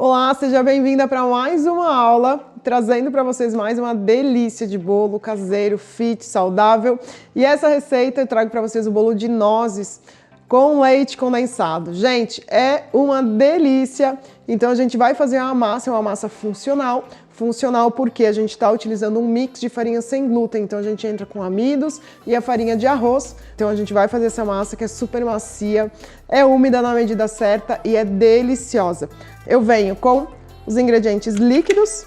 Olá, seja bem-vinda para mais uma aula, trazendo para vocês mais uma delícia de bolo caseiro, fit, saudável. E essa receita eu trago para vocês o bolo de nozes com leite condensado. Gente, é uma delícia. Então a gente vai fazer uma massa funcional. Funcional porque a gente está utilizando um mix de farinha sem glúten. Então a gente entra com amidos e a farinha de arroz. Então a gente vai fazer essa massa que é super macia, é úmida na medida certa e é deliciosa. Eu venho com os ingredientes líquidos.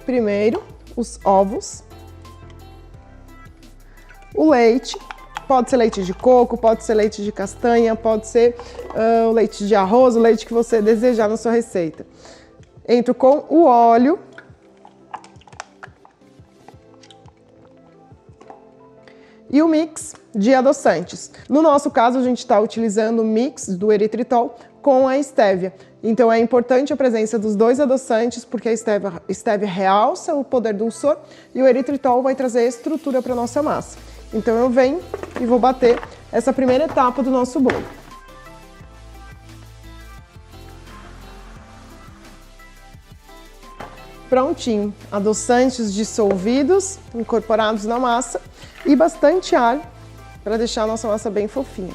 Primeiro, os ovos, o leite. Pode ser leite de coco, pode ser leite de castanha, pode ser o leite de arroz, o leite que você desejar na sua receita. Entro com o óleo. E o mix de adoçantes. No nosso caso, a gente está utilizando o mix do eritritol com a estévia. Então é importante a presença dos dois adoçantes, porque a estévia realça o poder dulçor e o eritritol vai trazer estrutura para a nossa massa. Então eu venho e vou bater essa primeira etapa do nosso bolo. Prontinho, adoçantes dissolvidos, incorporados na massa e bastante alho para deixar a nossa massa bem fofinha.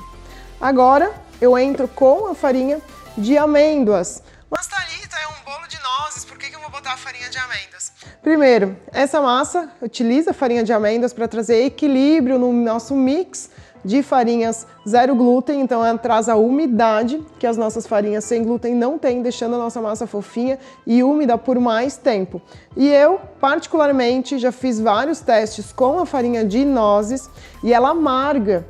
Agora eu entro com a farinha de amêndoas. Mas Thalita, é um bolo de nozes, por que eu vou botar a farinha de amêndoas? Primeiro, essa massa utiliza a farinha de amêndoas para trazer equilíbrio no nosso mix de farinhas zero glúten, então ela traz a umidade que as nossas farinhas sem glúten não têm, deixando a nossa massa fofinha e úmida por mais tempo. E eu, particularmente, já fiz vários testes com a farinha de nozes e ela amarga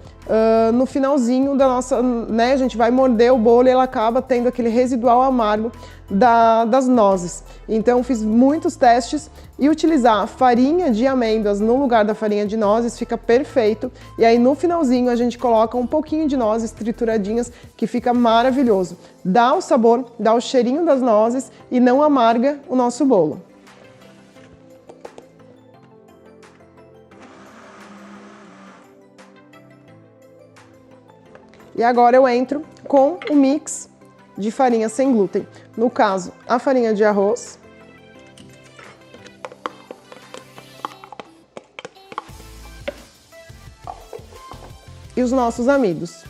no finalzinho da nossa, né, a gente vai morder o bolo e ela acaba tendo aquele residual amargo das nozes. Então fiz muitos testes e utilizar farinha de amêndoas no lugar da farinha de nozes fica perfeito. E aí no finalzinho a gente coloca um pouquinho de nozes trituradinhas que fica maravilhoso. Dá o sabor, dá o cheirinho das nozes e não amarga o nosso bolo. E agora eu entro com o mix de farinha sem glúten. No caso, a farinha de arroz. E os nossos amigos.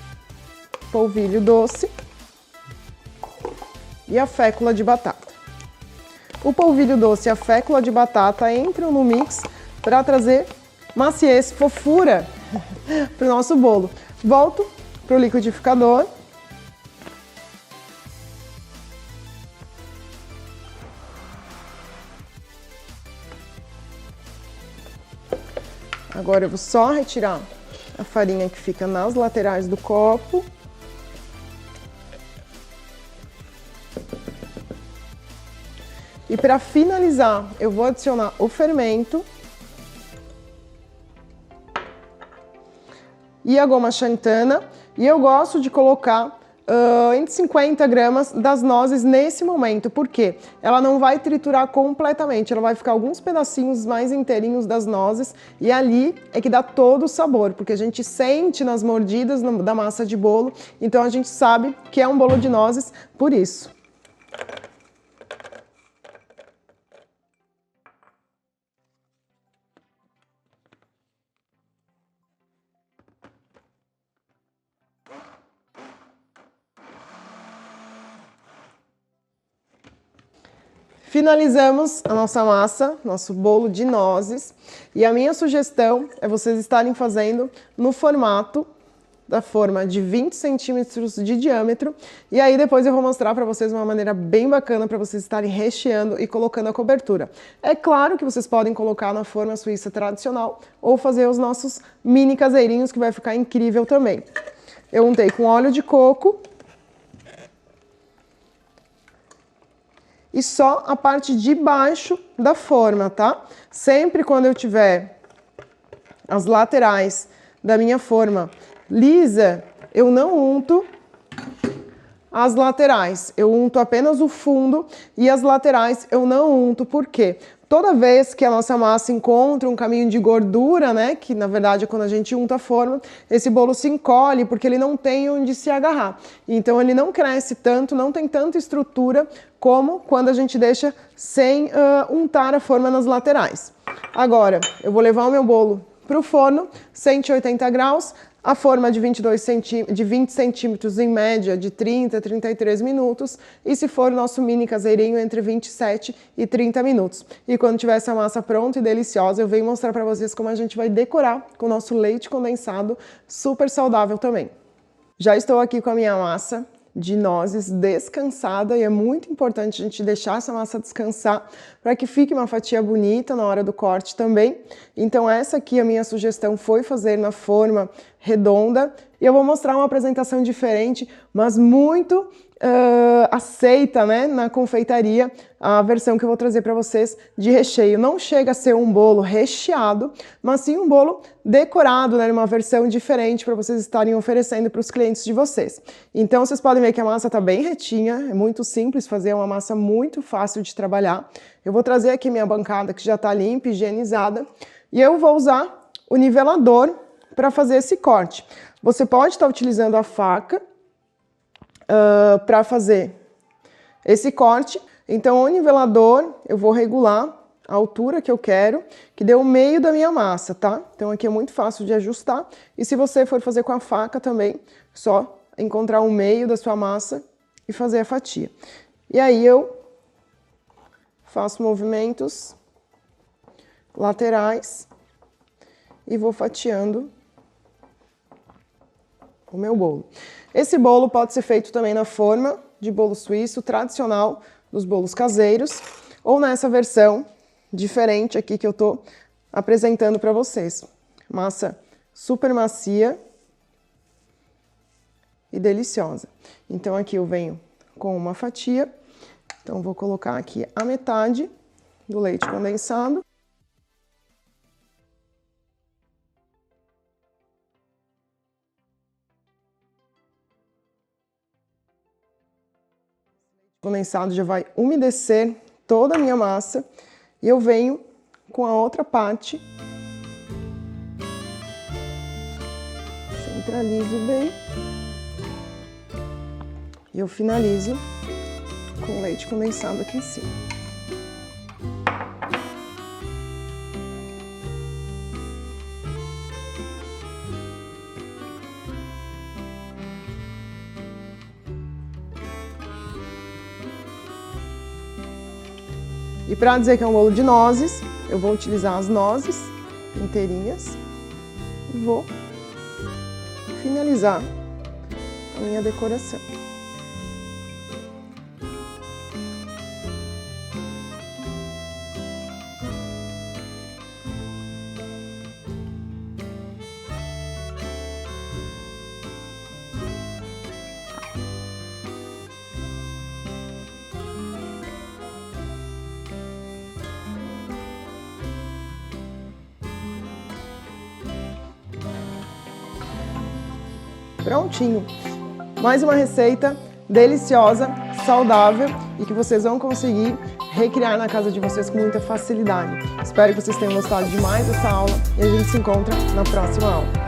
Polvilho doce. E a fécula de batata. O polvilho doce e a fécula de batata entram no mix para trazer maciez, fofura para o nosso bolo. Volto para o liquidificador. Agora eu vou só retirar a farinha que fica nas laterais do copo. E para finalizar, eu vou adicionar o fermento e a goma xantana. E eu gosto de colocar entre 50 gramas das nozes nesse momento, porque ela não vai triturar completamente, ela vai ficar alguns pedacinhos mais inteirinhos das nozes e ali é que dá todo o sabor, porque a gente sente nas mordidas da massa de bolo, então a gente sabe que é um bolo de nozes por isso. Finalizamos a nossa massa, nosso bolo de nozes, e a minha sugestão é vocês estarem fazendo no formato da forma de 20 centímetros de diâmetro, e aí depois eu vou mostrar para vocês uma maneira bem bacana para vocês estarem recheando e colocando a cobertura. É claro que vocês podem colocar na forma suíça tradicional ou fazer os nossos mini caseirinhos, que vai ficar incrível também. Eu untei com óleo de coco. E só a parte de baixo da forma, tá? Sempre quando eu tiver as laterais da minha forma lisa, eu não unto as laterais. Eu unto apenas o fundo e as laterais eu não unto. Por quê? toda vez que a nossa massa encontra um caminho de gordura, né, que na verdade é quando a gente unta a forma, esse bolo se encolhe porque ele não tem onde se agarrar. Então ele não cresce tanto, não tem tanta estrutura como quando a gente deixa sem untar a forma nas laterais. Agora, eu vou levar o meu bolo para o forno, 180 graus, a forma de 20 centímetros em média de 30 a 33 minutos e se for o nosso mini caseirinho entre 27 e 30 minutos. E quando tiver essa massa pronta e deliciosa, eu venho mostrar para vocês como a gente vai decorar com o nosso leite condensado super saudável também. Já estou aqui com a minha massa de nozes descansada e é muito importante a gente deixar essa massa descansar para que fique uma fatia bonita na hora do corte também. Então essa aqui a minha sugestão foi fazer na forma redonda e eu vou mostrar uma apresentação diferente, mas muito aceita, né, na confeitaria, a versão que eu vou trazer para vocês de recheio. Não chega a ser um bolo recheado, mas sim um bolo decorado, né, uma versão diferente para vocês estarem oferecendo para os clientes de vocês. Então vocês podem ver que a massa está bem retinha, é muito simples fazer, é uma massa muito fácil de trabalhar. Eu vou trazer aqui minha bancada que já está limpa, higienizada, e eu vou usar o nivelador para fazer esse corte. Você pode estar utilizando a faca para fazer esse corte. Então o nivelador eu vou regular a altura que eu quero, que dê o meio da minha massa, tá? Então aqui é muito fácil de ajustar e se você for fazer com a faca também, só encontrar o meio da sua massa e fazer a fatia. E aí eu faço movimentos laterais e vou fatiando o meu bolo. Esse bolo pode ser feito também na forma de bolo suíço tradicional dos bolos caseiros ou nessa versão diferente aqui que eu tô apresentando para vocês. Massa super macia e deliciosa. Então aqui eu venho com uma fatia, então vou colocar aqui a metade do leite condensado. O condensado já vai umedecer toda a minha massa e eu venho com a outra parte, centralizo bem e eu finalizo com o leite condensado aqui em cima. E para dizer que é um bolo de nozes, eu vou utilizar as nozes inteirinhas e vou finalizar a minha decoração. Prontinho! Mais uma receita deliciosa, saudável e que vocês vão conseguir recriar na casa de vocês com muita facilidade. Espero que vocês tenham gostado demais dessa aula e a gente se encontra na próxima aula.